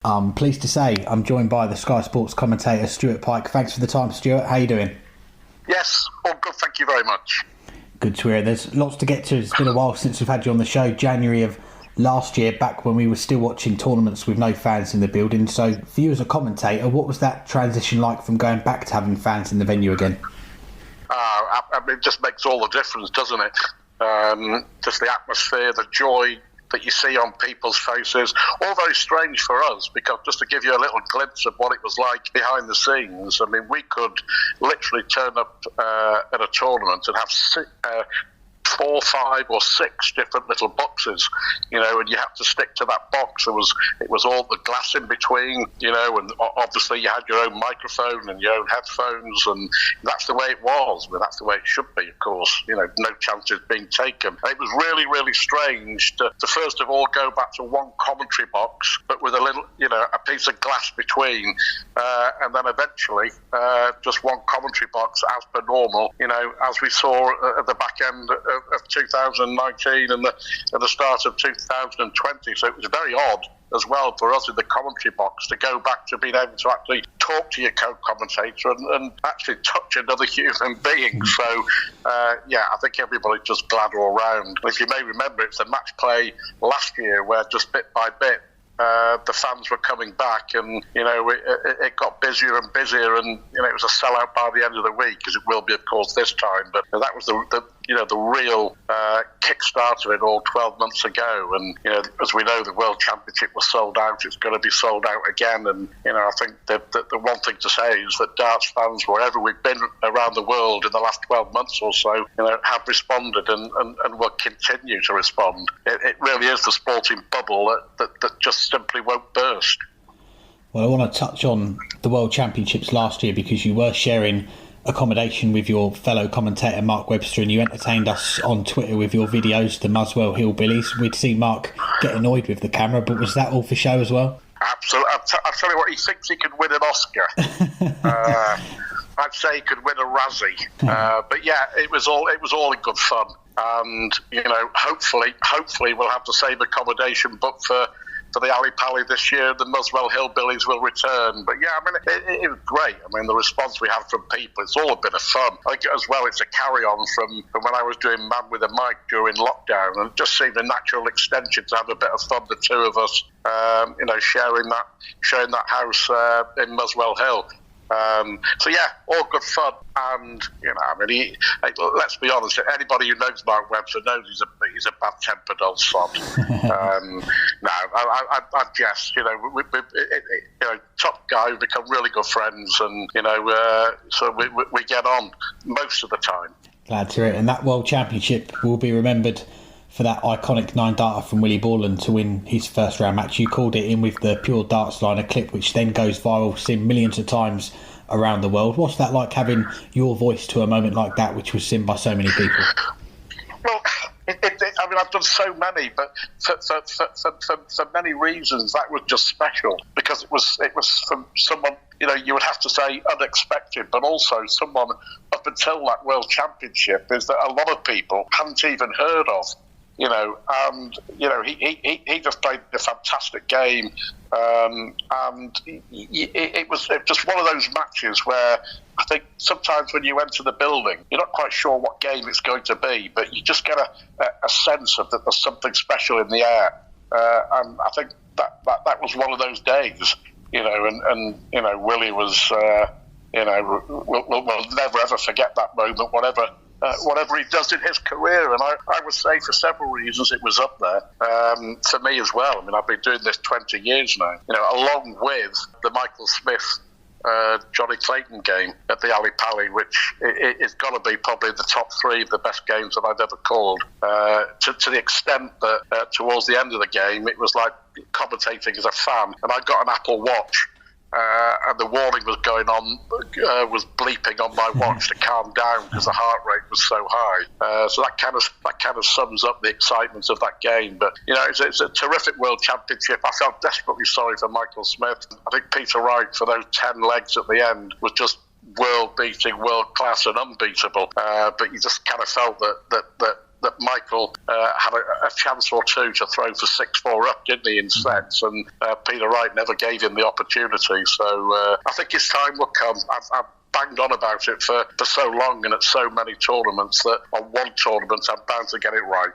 I'm pleased to say I'm joined by the Sky Sports commentator Stuart Pyke. Thanks for the time, Stuart. How are you doing? Yes, all good, thank you very much. Good to hear. There's lots to get to. It's been a while since we've had you on the show. January of last year, back when we were still watching tournaments with no fans in the building. So for you as a commentator, what was that transition like from going back to having fans in the venue again? It just makes all the difference, doesn't it? Just the atmosphere, the joy that you see on people's faces, all very strange for us, because just to give you a little glimpse of what it was like behind the scenes, I mean, we could literally turn up at a tournament and have 4, 5 or 6 different little boxes, and you had to stick to that box. It was all the glass in between, and obviously you had your own microphone and your own headphones, and that's the way it was. I mean, that's the way it should be, of course. No chances being taken. And it was really, really strange to first of all go back to one commentary box, but with a little, a piece of glass between, and then eventually just one commentary box as per normal, as we saw at the back end of 2019 and the start of 2020. So it was very odd as well for us in the commentary box to go back to being able to actually talk to your co-commentator and actually touch another human being. So, I think everybody's just glad all round. If you may remember, it's the Matchplay last year where just bit by bit the fans were coming back, and it got busier and busier, and it was a sellout by the end of the week, as it will be, of course, this time. But that was the real kick-start of it all 12 months ago. And as we know, the World Championship was sold out. It's going to be sold out again. And I think that the one thing to say is that darts fans, wherever we've been around the world in the last 12 months or so, have responded and will continue to respond. It really is the sporting bubble that just simply won't burst. Well, I want to touch on the World Championships last year, because you were sharing accommodation with your fellow commentator Mark Webster, and you entertained us on Twitter with your videos, the Midlands Hillsbillies. We'd see Mark get annoyed with the camera, but was that all for show as well? Absolutely. I'll tell you what, he thinks he could win an Oscar. I'd say he could win a Razzie. But yeah, it was all in good fun. And hopefully we'll have the same accommodation booked for the Ali Pally this year. The Muswell Hillbillies will return. But yeah, I mean, it was great. I mean, the response we had from people, it's all a bit of fun. I think as well, it's a carry-on from when I was doing Man with a Mic during lockdown, and it just seemed a natural extension to have a bit of fun, the two of us, sharing that house in Muswell Hill. So yeah, all good fun, and let's be honest. Anybody who knows Mark Webster knows he's a bad-tempered old sod. I jest. Top guy. We become really good friends, and so we get on most of the time. Glad to hear it. And that World Championship will be remembered for that iconic 9-darter from Willie Borland to win his first round match. You called it in with the Pure Darts line, a clip which then goes viral, seen millions of times around the world. What's that like, having your voice to a moment like that, which was seen by so many people? Well, I've done so many, but for many reasons, that was just special, because it was from someone, you would have to say unexpected, but also someone up until that World Championship is that a lot of people hadn't even heard of. And he just played a fantastic game, and it was just one of those matches where I think sometimes when you enter the building, you're not quite sure what game it's going to be, but you just get a sense of that there's something special in the air, and I think that was one of those days, and Willie was, we'll never ever forget that moment, whatever he does in his career. And I would say for several reasons it was up there for me as well. I mean, I've been doing this 20 years now, along with the Michael Smith Johnny Clayton game at the Ali Pally, which it's got to be probably the top 3 of the best games that I've ever called, to the extent that towards the end of the game it was like commentating as a fan, and I got an Apple Watch, and the warning was going on, was bleeping on my watch to calm down because the heart rate was so high. So that kind of sums up the excitement of that game. But it's a terrific World Championship. I felt desperately sorry for Michael Smith. I think Peter Wright, for those 10 legs at the end, was just world-beating, world-class and unbeatable. But you just kind of felt that that Michael had a chance or two to throw for 6-4 up, didn't he, in sets, and Peter Wright never gave him the opportunity. So I think his time will come. I've banged on about it for so long and at so many tournaments that on one tournament I'm bound to get it right.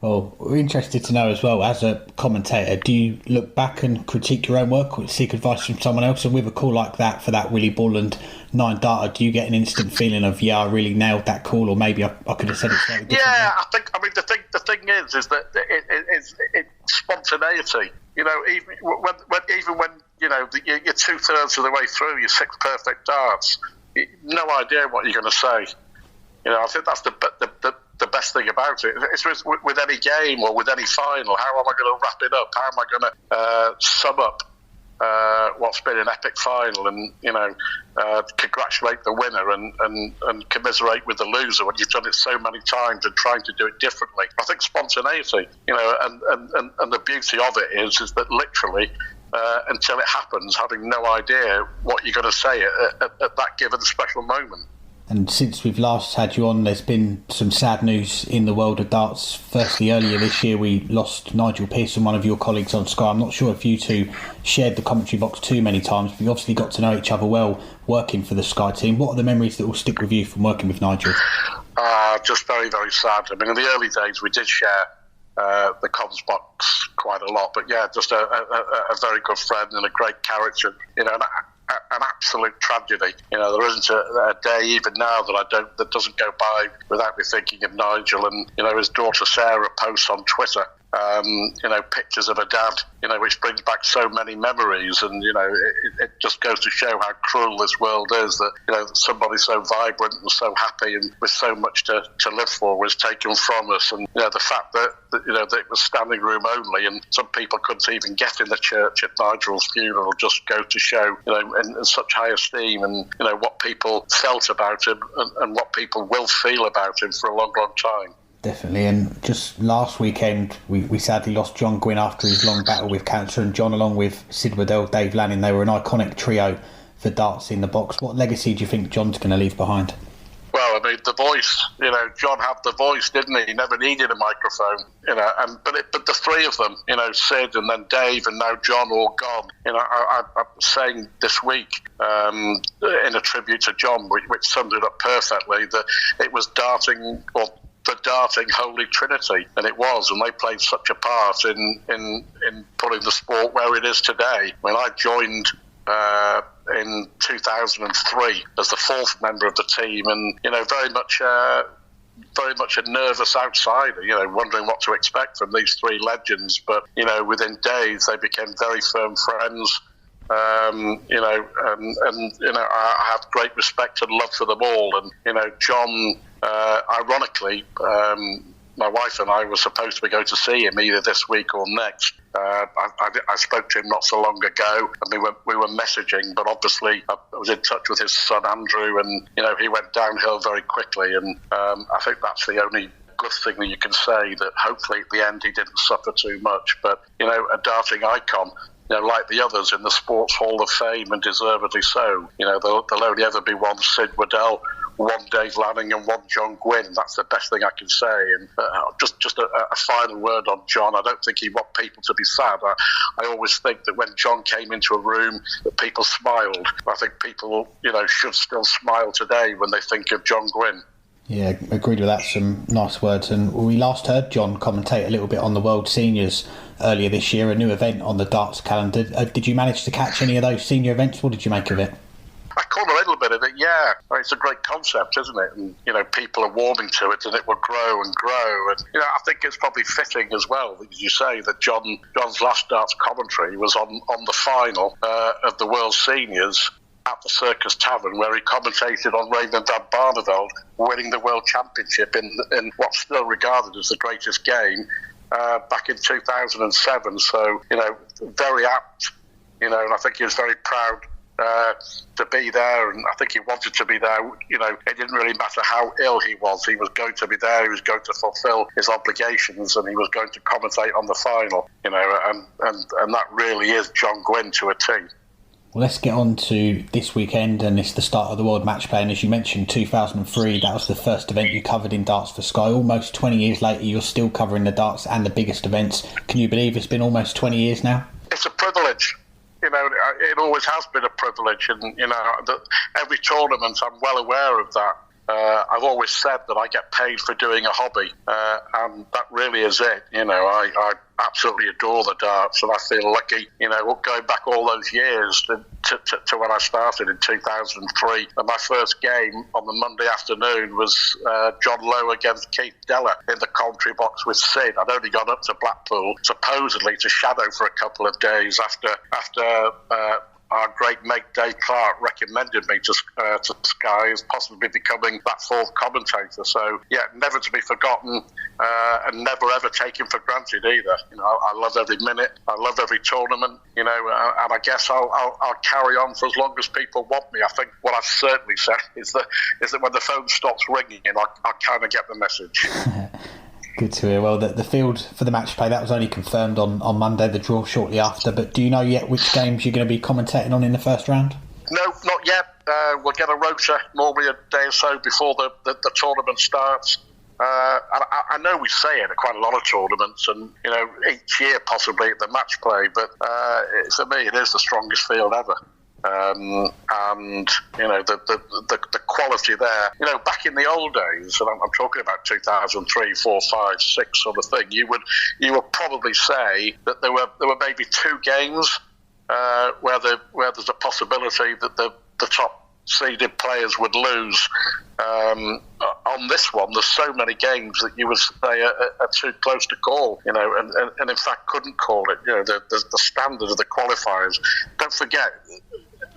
Well, we're interested to know as well, as a commentator, do you look back and critique your own work or seek advice from someone else? And with a call like that for that Willie Borland 9-darter, do you get an instant feeling of, I really nailed that call, or maybe I could have said it slightly differently? Yeah, I mean, the thing is that it's spontaneity. Even when you're 2/3 of the way through your 6 perfect darts, no idea what you're going to say. I think that's the best thing about it. It's with any game or with any final. How am I going to wrap it up? How am I going to sum up what's been an epic final, and congratulate the winner and commiserate with the loser when you've done it so many times and trying to do it differently? I think spontaneity, and the beauty of it is that literally until it happens, having no idea what you're going to say at that given special moment. And since we've last had you on, there's been some sad news in the world of darts. Firstly, earlier this year, we lost Nigel, Pearson, one of your colleagues on Sky. I'm not sure if you two shared the commentary box too many times, but you obviously got to know each other well working for the Sky team. What are the memories that will stick with you from working with Nigel? Just very, very sad. I mean, in the early days, we did share the comms box quite a lot, but yeah, just a very good friend and a great character, an absolute tragedy. There isn't a day even now that doesn't go by without me thinking of Nigel. And his daughter Sarah posts on Twitter pictures of her dad, which brings back so many memories. And it just goes to show how cruel this world is, that somebody so vibrant and so happy and with so much to live for was taken from us. And the fact that it was standing room only and some people couldn't even get in the church at Nigel's funeral just go to show in such high esteem and what people felt about him and what people will feel about him for a long time. Definitely. And just last weekend we sadly lost John Gwynne after his long battle with cancer, and John, along with Sid Waddell, Dave Lanning, they were an iconic trio for darts in the box. What legacy do you think John's going to leave behind? Well, I mean, the voice, John had the voice, didn't he? He never needed a microphone, but the three of them, Sid and then Dave and now John, all gone. I was saying this week in a tribute to John, which summed it up perfectly, that it was darting, or the darting holy trinity, and it was, and they played such a part in putting the sport where it is today. When I joined in 2003 as the fourth member of the team, and very much a nervous outsider, wondering what to expect from these three legends. But within days they became very firm friends. I have great respect and love for them all. And John, ironically, my wife and I were supposed to be going to see him either this week or next. I spoke to him not so long ago, and we were messaging, but obviously I was in touch with his son Andrew, and he went downhill very quickly. And I think that's the only good thing that you can say, that hopefully at the end he didn't suffer too much. But a darting icon, like the others in the Sports Hall of Fame, and deservedly so. There'll only ever be one Sid Waddell, one Dave Lanning and one John Gwynne. That's the best thing I can say. And just a final word on John. I don't think he want people to be sad. I always think that when John came into a room that people smiled. I think people should still smile today when they think of John Gwynne. Yeah, agreed with that. Some nice words. And we last heard John commentate a little bit on the World Seniors earlier this year, a new event on the darts calendar. Did you manage to catch any of those senior events? What did you make of it? I caught a little bit of it, yeah. It's a great concept, isn't it? And, people are warming to it, and it will grow and grow. And, I think it's probably fitting as well, as you say, that John's last darts commentary was on the final of the World Seniors at the Circus Tavern, where he commentated on Raymond van Barneveld winning the World Championship in what's still regarded as the greatest game back in 2007. So, very apt, and I think he was very proud to be there, and I think he wanted to be there. It didn't really matter how ill he was going to be there, he was going to fulfill his obligations, and he was going to commentate on the final, and that really is John Gwynne to a T. Well, let's get on to this weekend, and it's the start of the World Matchplay. And as you mentioned, 2003, that was the first event you covered in darts for Sky. Almost 20 years later, you're still covering the darts and the biggest events. Can you believe it's been almost 20 years now? It's a privilege. It always has been a privilege, and every tournament, I'm well aware of that. I've always said that I get paid for doing a hobby, and that really is it. I absolutely adore the darts, and I feel lucky, going back all those years to when I started in 2003. And my first game on the Monday afternoon was John Lowe against Keith Deller in the commentary box with Sid. I'd only gone up to Blackpool, supposedly to shadow for a couple of days after our great mate Dave Clark recommended me to Sky as possibly becoming that fourth commentator. So, yeah, never to be forgotten and never ever taken for granted either. I love every minute. I love every tournament, and I guess I'll carry on for as long as people want me. I think what I've certainly said is that when the phone stops ringing, I kind of get the message. Good to hear. Well, the field for the match play, that was only confirmed on Monday, the draw shortly after. But do you know yet which games you're going to be commentating on in the first round? No, not yet. We'll get a rota normally a day or so before the tournament starts. I know we say it at quite a lot of tournaments, and each year possibly at the match play, but for me it is the strongest field ever. And the quality there. Back in the old days, and I'm talking about 2003, 4, 5, 6 sort of thing. You would probably say that there were maybe 2 games where there's a possibility that the top seeded players would lose. On this one, there's so many games that you would say are too close to call, and in fact couldn't call it. The standard of the qualifiers. Don't forget,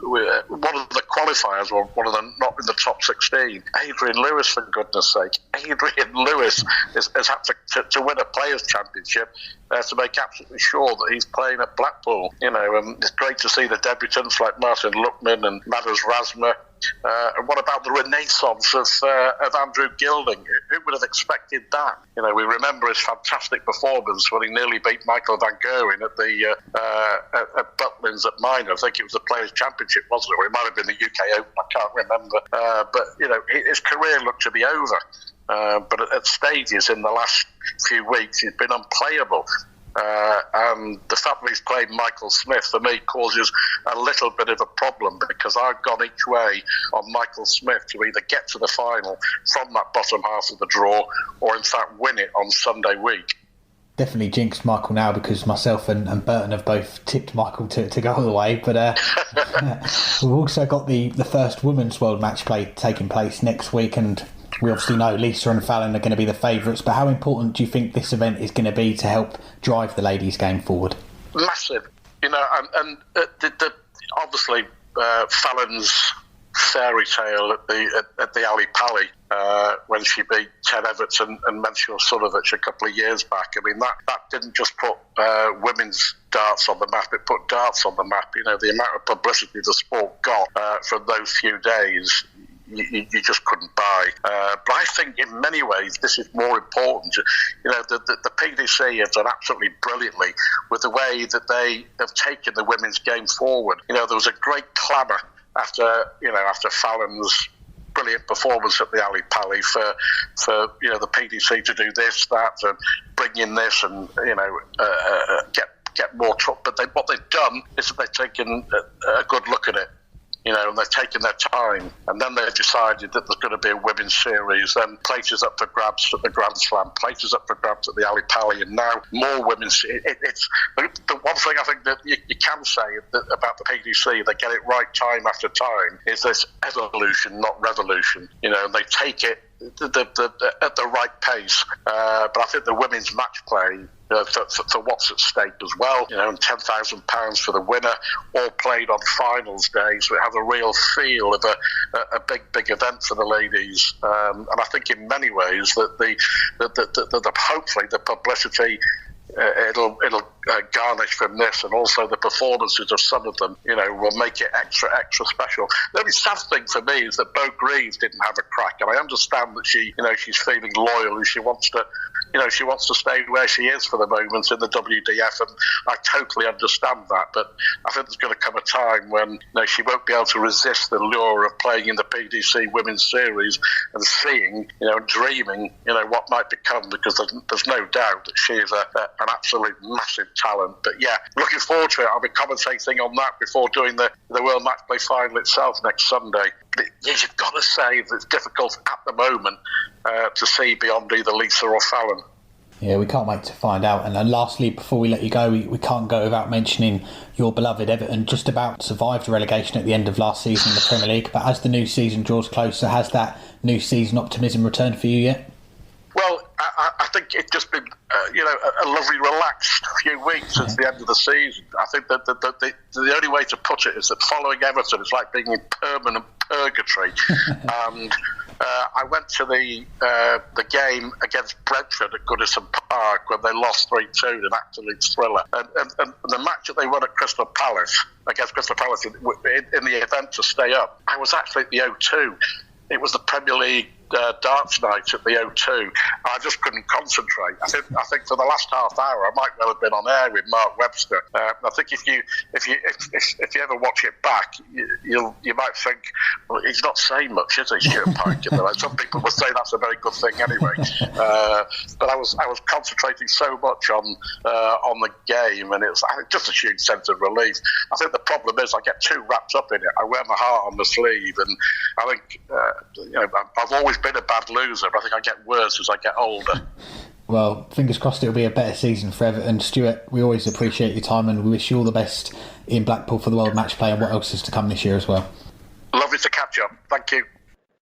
one of the qualifiers, or one of them not in the top 16, Adrian Lewis, for goodness sake. Adrian Lewis has had to win a Players' Championship to make absolutely sure that he's playing at Blackpool. It's great to see the debutants like Martin Luckman and Madars Razma. And what about the renaissance of Andrew Gilding? Who would have expected that? We remember his fantastic performance when he nearly beat Michael Van Gerwen at Butlins at Minor. I think it was the Players' Championship, wasn't it? Or it might have been the UK Open, I can't remember. But his career looked to be over. But at stages in the last few weeks, he's been unplayable. And the fact that he's played Michael Smith, for me, causes a little bit of a problem, because I've gone each way on Michael Smith to either get to the final from that bottom half of the draw, or in fact win it on Sunday week. Definitely jinxed Michael now, because myself and Burton have both tipped Michael to go all the way. But we've also got the first women's World Matchplay taking place next week, and we obviously know Lisa and Fallon are going to be the favourites, but how important do you think this event is going to be to help drive the ladies' game forward? Massive. Obviously Fallon's fairy tale at the Ali Pally when she beat Ted Everts and Menchur Sunovich a couple of years back. I mean, that didn't just put women's darts on the map, it put darts on the map. The amount of publicity the sport got from those few days, you just couldn't buy. But I think in many ways this is more important. The PDC have done absolutely brilliantly with the way that they have taken the women's game forward. There was a great clamour after Fallon's brilliant performance at the Ali Pally for the PDC to do this, that, and bring in this, and get more truck. But what they've done is that they've taken a good look at it. And they've taken their time, and then they've decided that there's going to be a women's series, then places up for grabs at the Grand Slam, places up for grabs at the Ali Pally, and now more women's. It's the one thing I think that you can say about the PDC, they get it right time after time, is this evolution, not revolution. And they take it at the right pace. But I think the women's match play, for what's at stake as well, and £10,000 for the winner, all played on finals day, so it has a real feel of a big event for the ladies. And I think in many ways that the hopefully the publicity it'll garnish from this, and also the performances of some of them, will make it extra special. The only sad thing for me is that Bo Greaves didn't have a crack, and I understand that she's feeling loyal and she wants to stay where she is for the moment in the WDF, and I totally understand that. But I think there's going to come a time when she won't be able to resist the lure of playing in the PDC Women's Series and seeing, dreaming, what might become, because there's no doubt that she is an absolute massive talent. But yeah, looking forward to it. I'll be commentating on that before doing the World Matchplay final itself next Sunday. You've got to say that it's difficult at the moment to see beyond either Lisa or Fallon. Yeah, we can't wait to find out. And then lastly, before we let you go, we can't go without mentioning your beloved Everton. Just about survived relegation at the end of last season in the Premier League. But as the new season draws closer, has that new season optimism returned for you yet? Well, I think it's just been, a lovely, relaxed few weeks since the end of the season. I think that the only way to put it is that following Everton is like being in permanent purgatory. And I went to the game against Brentford at Goodison Park when they lost 3-2 in an absolute thriller. And the match that they won at Crystal Palace, against Crystal Palace in the event to stay up, I was actually at the O2. It was the Premier League darts night at the O2. I just couldn't concentrate. I think for the last half hour I might well have been on air with Mark Webster. I think if you ever watch it back, you might think, well, he's not saying much, is he, Stuart Pyke? Some people would say that's a very good thing anyway. But I was concentrating so much on the game, and it was just a huge sense of relief. I think the problem is I get too wrapped up in it. I wear my heart on the sleeve, and I think I've always been a bad loser, but I think I get worse as I get older. Well, fingers crossed it'll be a better season for Everton. Stuart, we always appreciate your time, and we wish you all the best in Blackpool for the World Matchplay and what else is to come this year as well. Lovely to catch up. Thank you.